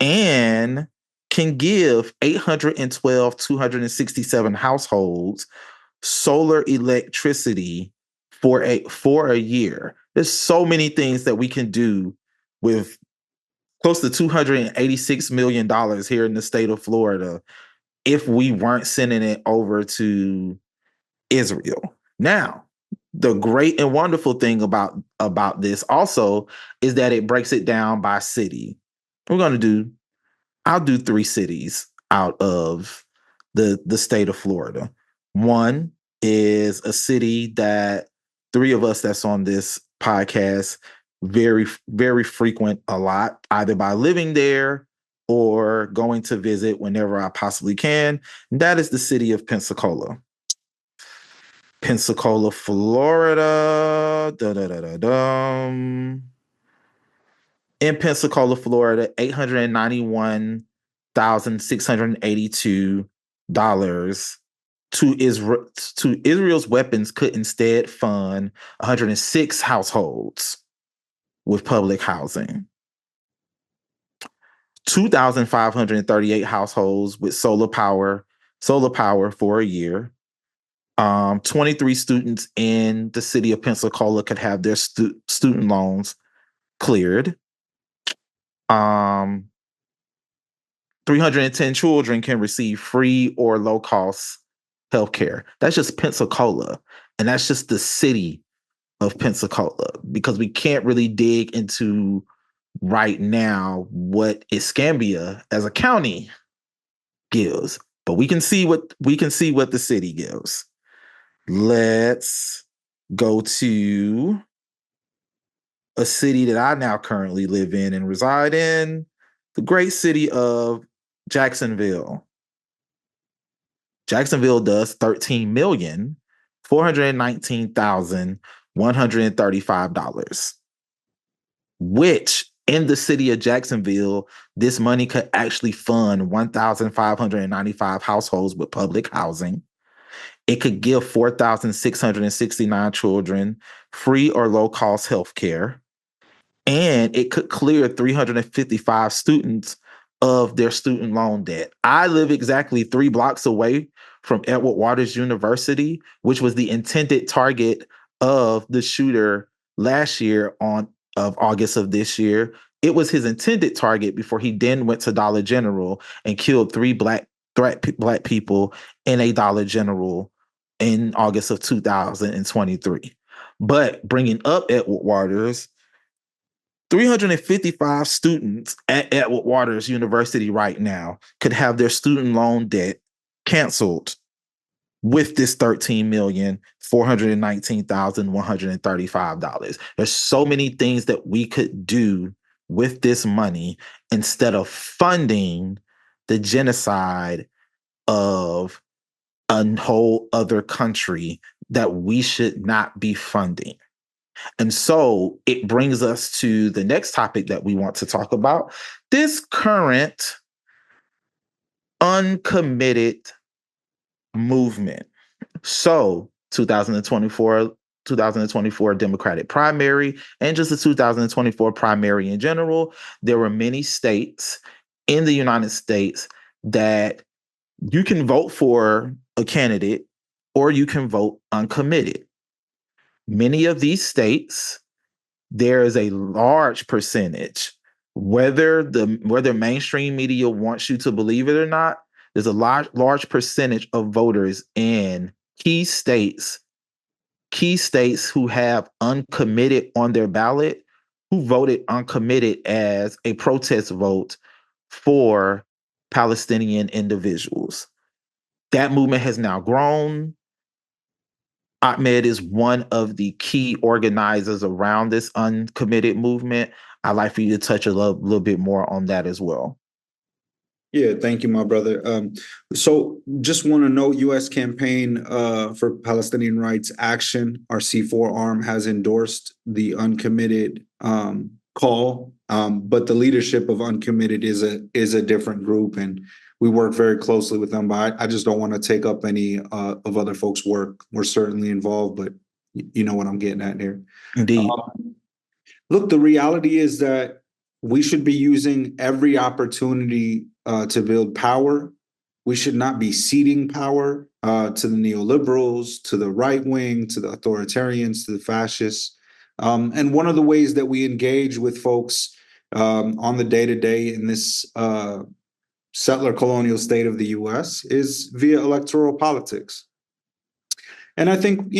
and can give 267 households solar electricity for a year. There's so many things that we can do with close to $286 million here in the state of Florida if we weren't sending it over to Israel. Now, the great and wonderful thing about this also is that it breaks it down by city. I'll do 3 cities out of the state of Florida. One is a city that 3 of us that's on this podcast very, very frequent a lot, either by living there or going to visit whenever I possibly can. And that is the city of Pensacola. Pensacola, Florida. In Pensacola, Florida, $891,682 to Israel's weapons could instead fund 106 households with public housing. 2,538 households with solar power for a year. 23 students in the city of Pensacola could have their student loans cleared. 310 children can receive free or low-cost healthcare. That's just Pensacola, and that's just the city of Pensacola, because we can't really dig into right now what Escambia as a county gives, but we can see what the city gives. Let's go to a city that I now currently live in and reside in, the great city of Jacksonville. Jacksonville does $13,419,135, which in the city of Jacksonville, this money could actually fund 1,595 households with public housing. It could give 4,669 children free or low-cost health care. And it could clear 355 students of their student loan debt. I live exactly 3 blocks away from Edward Waters University, which was the intended target of the shooter last year of August of this year. It was his intended target before he then went to Dollar General and killed 3 black people in a Dollar General in August of 2023. But bringing up Edward Waters, 355 students at Edward Waters University right now could have their student loan debt canceled with this $13,419,135. There's so many things that we could do with this money instead of funding the genocide of a whole other country that we should not be funding. And so it brings us to the next topic that we want to talk about, this current uncommitted movement. So 2024 Democratic primary and just the 2024 primary in general, there were many states in the United States that you can vote for a candidate or you can vote uncommitted. Many of these states, there is a large percentage, whether mainstream media wants you to believe it or not, there's a large percentage of voters in key states who have uncommitted on their ballot, who voted uncommitted as a protest vote for Palestinian individuals. That movement has now grown. Ahmed is one of the key organizers around this uncommitted movement. I'd like for you to touch a little bit more on that as well. Yeah, thank you, my brother. So just want to note, U.S. Campaign for Palestinian Rights Action, our C4 arm, has endorsed the uncommitted call, but the leadership of Uncommitted is a different group, and we work very closely with them. But I just don't want to take up any of other folks' work. We're certainly involved, but you know what I'm getting at here. Indeed. Look, the reality is that we should be using every opportunity to build power. We should not be ceding power to the neoliberals, to the right wing, to the authoritarians, to the fascists. And one of the ways that we engage with folks on the day-to-day in this settler colonial state of the US is via electoral politics. And I think,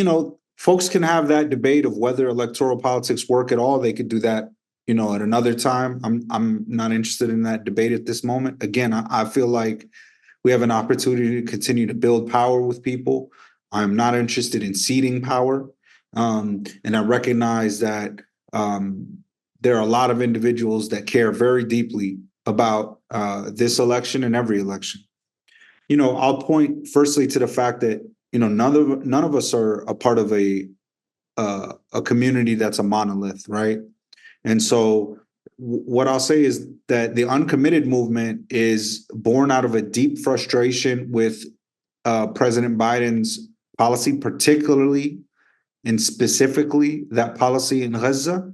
folks can have that debate of whether electoral politics work at all. They could do that, at another time. I'm not interested in that debate at this moment. Again, I feel like we have an opportunity to continue to build power with people. I'm not interested in ceding power. And I recognize that there are a lot of individuals that care very deeply about this election and every election. I'll point firstly to the fact that none of us are a part of a community that's a monolith, right? And so what I'll say is that the Uncommitted movement is born out of a deep frustration with President Biden's policy, particularly and specifically that policy in Gaza.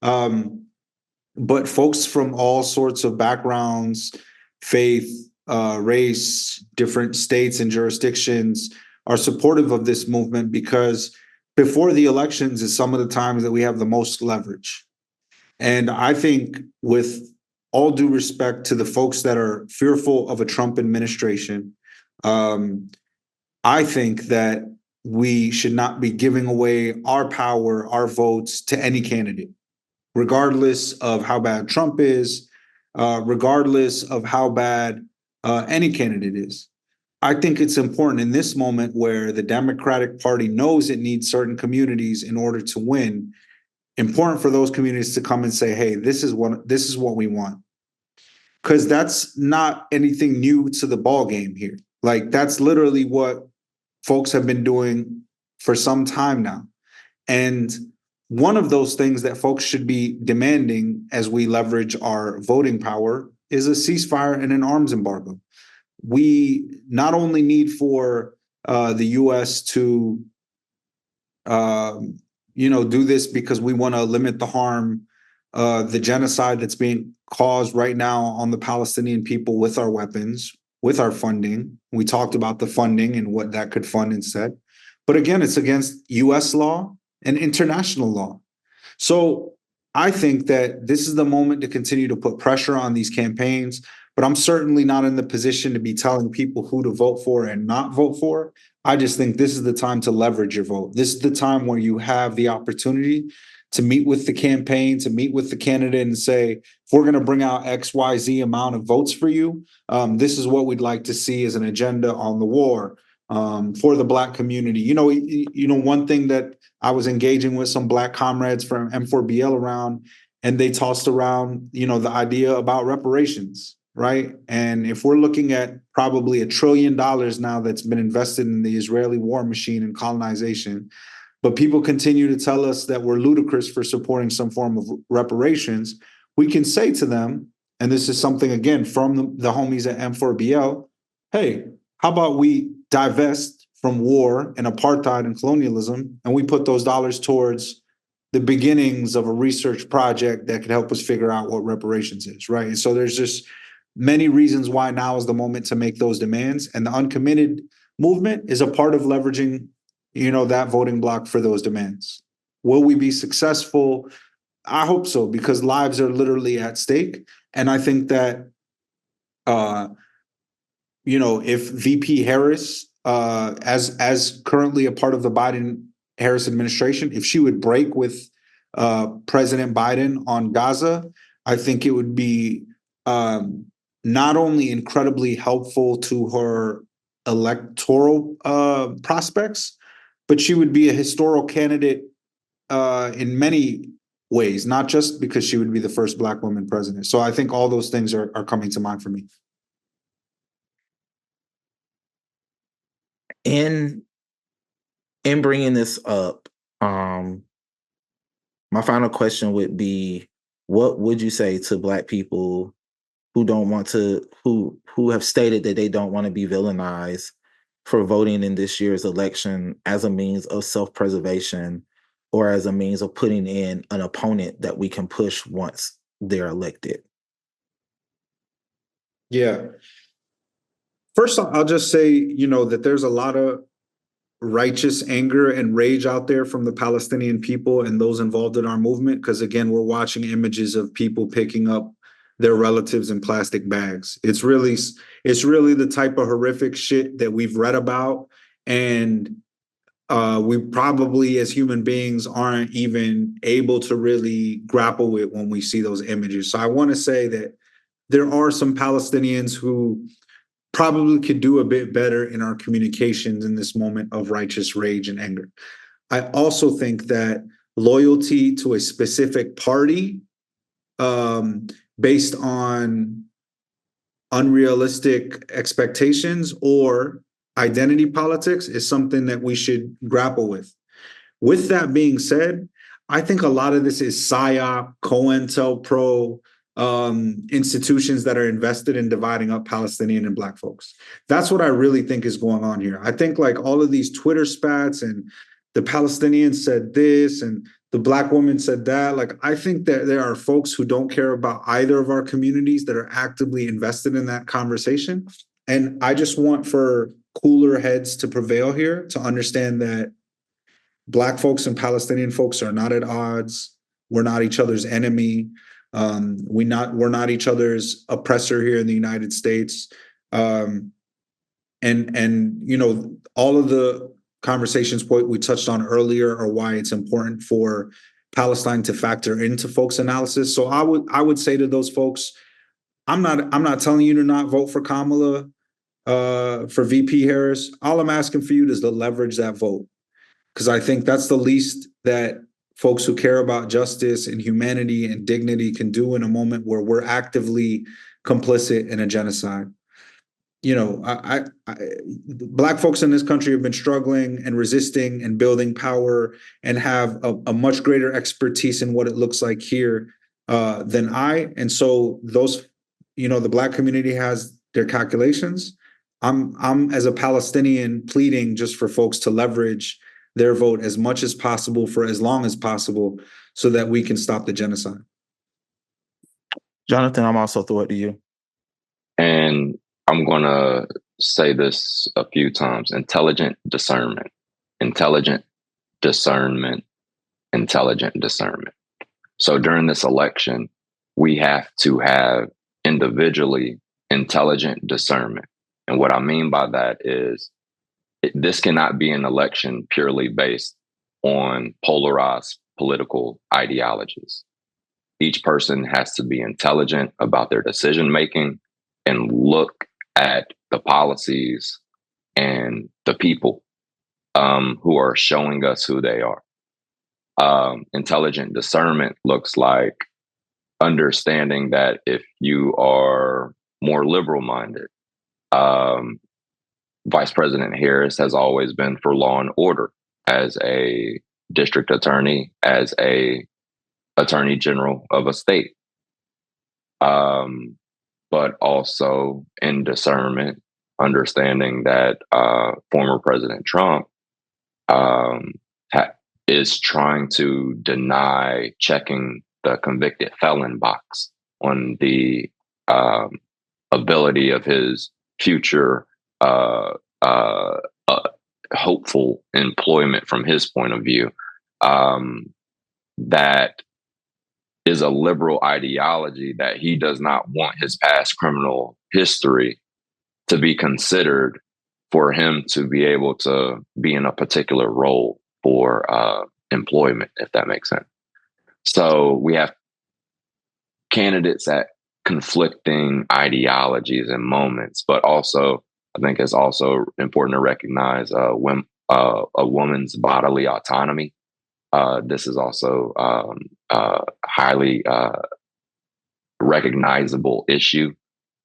But folks from all sorts of backgrounds, faith, race, different states and jurisdictions are supportive of this movement because before the elections is some of the times that we have the most leverage. And I think with all due respect to the folks that are fearful of a Trump administration, I think that we should not be giving away our power, our votes to any candidate, regardless of how bad Trump is, regardless of how bad any candidate is. I think it's important in this moment where the Democratic Party knows it needs certain communities in order to win, important for those communities to come and say, hey, this is what we want. Because that's not anything new to the ball game here. Like, that's literally what folks have been doing for some time now. And one of those things that folks should be demanding as we leverage our voting power is a ceasefire and an arms embargo. We not only need for the U.S. to, do this because we want to limit the harm, the genocide that's being caused right now on the Palestinian people with our weapons, with our funding. We talked about the funding and what that could fund instead. But again, it's against U.S. law and international law. So I think that this is the moment to continue to put pressure on these campaigns, but I'm certainly not in the position to be telling people who to vote for and not vote for. I just think this is the time to leverage your vote. This is the time where you have the opportunity to meet with the campaign, to meet with the candidate and say, if we're going to bring out XYZ amount of votes for you, this is what we'd like to see as an agenda on the war for the Black community. One thing that I was engaging with some Black comrades from M4BL around, and they tossed around, the idea about reparations, right? And if we're looking at probably $1 trillion now that's been invested in the Israeli war machine and colonization, but people continue to tell us that we're ludicrous for supporting some form of reparations, we can say to them, and this is something, again, from the homies at M4BL, hey, how about we divest from war and apartheid and colonialism, and we put those dollars towards the beginnings of a research project that could help us figure out what reparations is, right? And so there's just many reasons why now is the moment to make those demands. And the Uncommitted movement is a part of leveraging, that voting block for those demands. Will we be successful? I hope so, because lives are literally at stake. And I think that, if VP Harris, as currently a part of the Biden-Harris administration, if she would break with President Biden on Gaza, I think it would be not only incredibly helpful to her electoral prospects, but she would be a historical candidate in many ways, not just because she would be the first Black woman president. So I think all those things are coming to mind for me. In bringing this up, my final question would be, what would you say to Black people who don't want to, who have stated that they don't want to be villainized for voting in this year's election as a means of self-preservation or as a means of putting in an opponent that we can push once they're elected. Yeah. First, I'll just say, that there's a lot of righteous anger and rage out there from the Palestinian people and those involved in our movement. Because again, we're watching images of people picking up their relatives in plastic bags. It's really the type of horrific shit that we've read about. And we probably as human beings aren't even able to really grapple with when we see those images. So I want to say that there are some Palestinians who probably could do a bit better in our communications in this moment of righteous rage and anger. I also think that loyalty to a specific party based on unrealistic expectations or identity politics is something that we should grapple with. With that being said, I think a lot of this is PSYOP, COINTELPRO, institutions that are invested in dividing up Palestinian and Black folks. That's what I really think is going on here. I think like all of these Twitter spats and the Palestinians said this and the Black woman said that, like I think that there are folks who don't care about either of our communities that are actively invested in that conversation. And I just want for cooler heads to prevail here to understand that Black folks and Palestinian folks are not at odds. We're not each other's enemy. We're not each other's oppressor here in the United States. And all of the conversations we touched on earlier are why it's important for Palestine to factor into folks' analysis. So I would say to those folks, I'm not telling you to not vote for Kamala for VP Harris. All I'm asking for you is to leverage that vote, because I think that's the least that folks who care about justice and humanity and dignity can do in a moment where we're actively complicit in a genocide. Black folks in this country have been struggling and resisting and building power and have a much greater expertise in what it looks like here than I. And so those, the Black community has their calculations. I'm as a Palestinian pleading just for folks to leverage their vote as much as possible for as long as possible so that we can stop the genocide. Jonathan, I'm also throw it to you. And I'm going to say this a few times: intelligent discernment, intelligent discernment, intelligent discernment. So during this election, we have to have individually intelligent discernment. And what I mean by that is this cannot be an election purely based on polarized political ideologies. Each person has to be intelligent about their decision making and look at the policies and the people who are showing us who they are. Intelligent discernment looks like understanding that if you are more liberal minded, Vice President Harris has always been for law and order as a district attorney, as a attorney general of a state. But also in discernment, understanding that former President Trump is trying to deny checking the convicted felon box on the ability of his future hopeful employment from his point of view. That is a liberal ideology that he does not want his past criminal history to be considered for him to be able to be in a particular role for employment, if that makes sense. So we have candidates at conflicting ideologies and moments, but also I think it's also important to recognize a woman's bodily autonomy. This is also a highly recognizable issue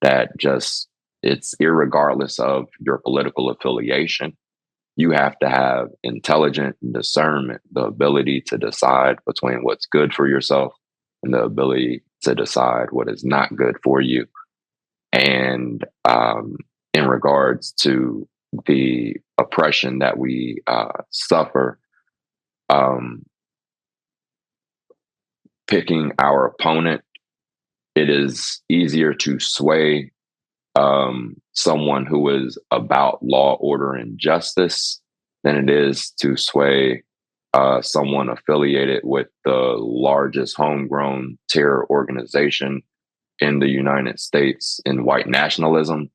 that just, it's irregardless of your political affiliation. You have to have intelligent discernment, the ability to decide between what's good for yourself and the ability to decide what is not good for you. And in regards to the oppression that we suffer, picking our opponent it is easier to sway someone who is about law, order, and justice than it is to sway someone affiliated with the largest homegrown terror organization in the United States in white nationalism,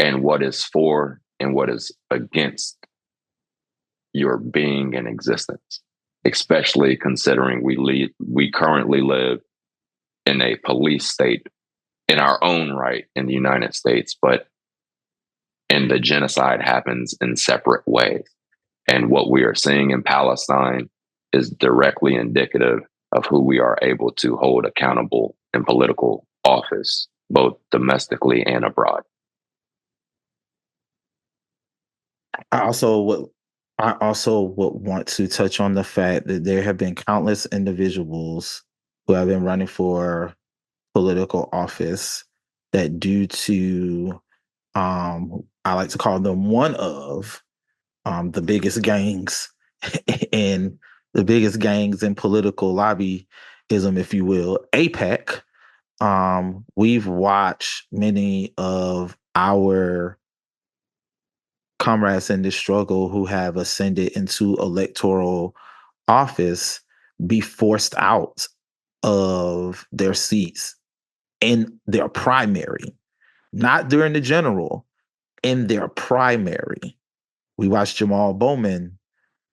and what is for and what is against your being and existence, especially considering we currently live in a police state in our own right in the United States, and the genocide happens in separate ways. And what we are seeing in Palestine is directly indicative of who we are able to hold accountable in political office, both domestically and abroad. I also would want to touch on the fact that there have been countless individuals who have been running for political office that, due to I like to call them one of the biggest gangs and the biggest gangs in political lobbyism, if you will, AIPAC. We've watched many of our comrades in this struggle who have ascended into electoral office be forced out of their seats in their primary, not during the general, in their primary. We watched Jamal Bowman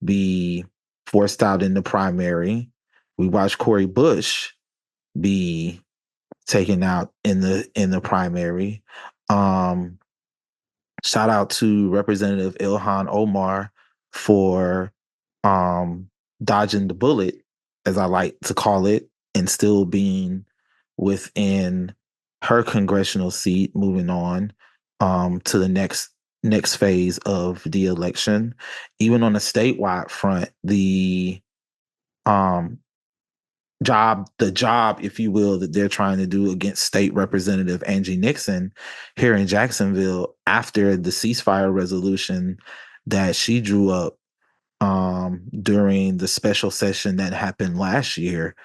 be forced out in the primary. We watched Cori Bush be taken out in the primary. Shout out to Representative Ilhan Omar for dodging the bullet, as I like to call it, and still being within her congressional seat, moving on to the next phase of the election. Even on a statewide front, the job, if you will, that they're trying to do against State Representative Angie Nixon here in Jacksonville after the ceasefire resolution that she drew up during the special session that happened last year,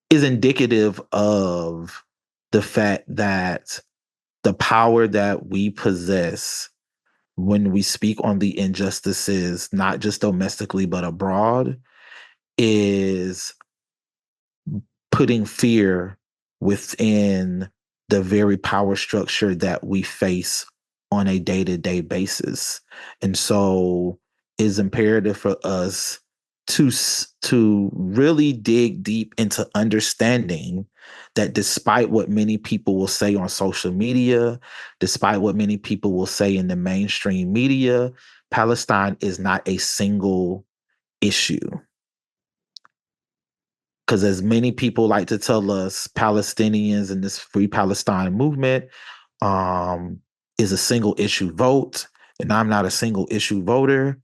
is indicative of the fact that the power that we possess when we speak on the injustices, not just domestically, but abroad, is putting fear within the very power structure that we face on a day-to-day basis. And so it's imperative for us to really dig deep into understanding that despite what many people will say on social media, despite what many people will say in the mainstream media, Palestine is not a single issue. Because as many people like to tell us, Palestinians and this Free Palestine movement is a single issue vote, and I'm not a single issue voter.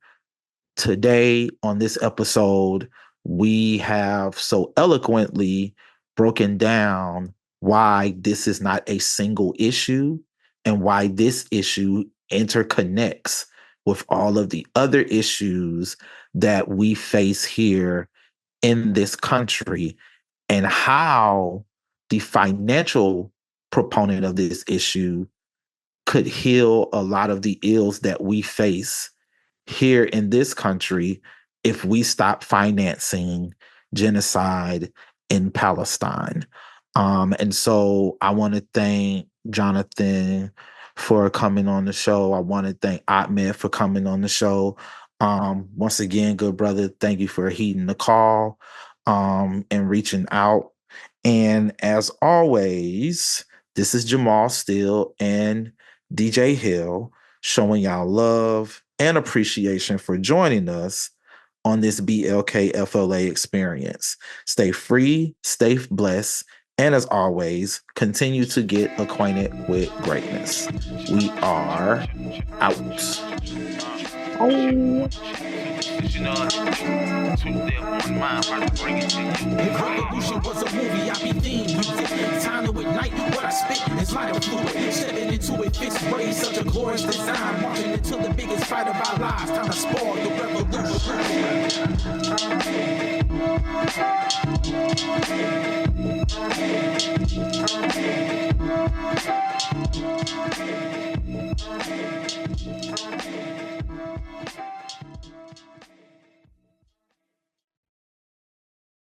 Today on this episode, we have so eloquently broken down why this is not a single issue and why this issue interconnects with all of the other issues that we face here in this country, and how the financial proponent of this issue could heal a lot of the ills that we face here in this country if we stop financing genocide in Palestine. And so I want to thank Jonathan for coming on the show. I want to thank Ahmed for coming on the show. Once again, good brother, thank you for heeding the call and reaching out. And as always, this is Jamal Steele and DJ Hill showing y'all love and appreciation for joining us on this BLKFLA experience. Stay free, stay blessed, and as always, continue to get acquainted with greatness. We are out. Bye. If revolution was a movie, I'd be theme music. Time with night, what I spit is light of fluid. Stepping into a fixed race, such a glorious design. Marching into the biggest fight of our lives. Time to spoil the revolution.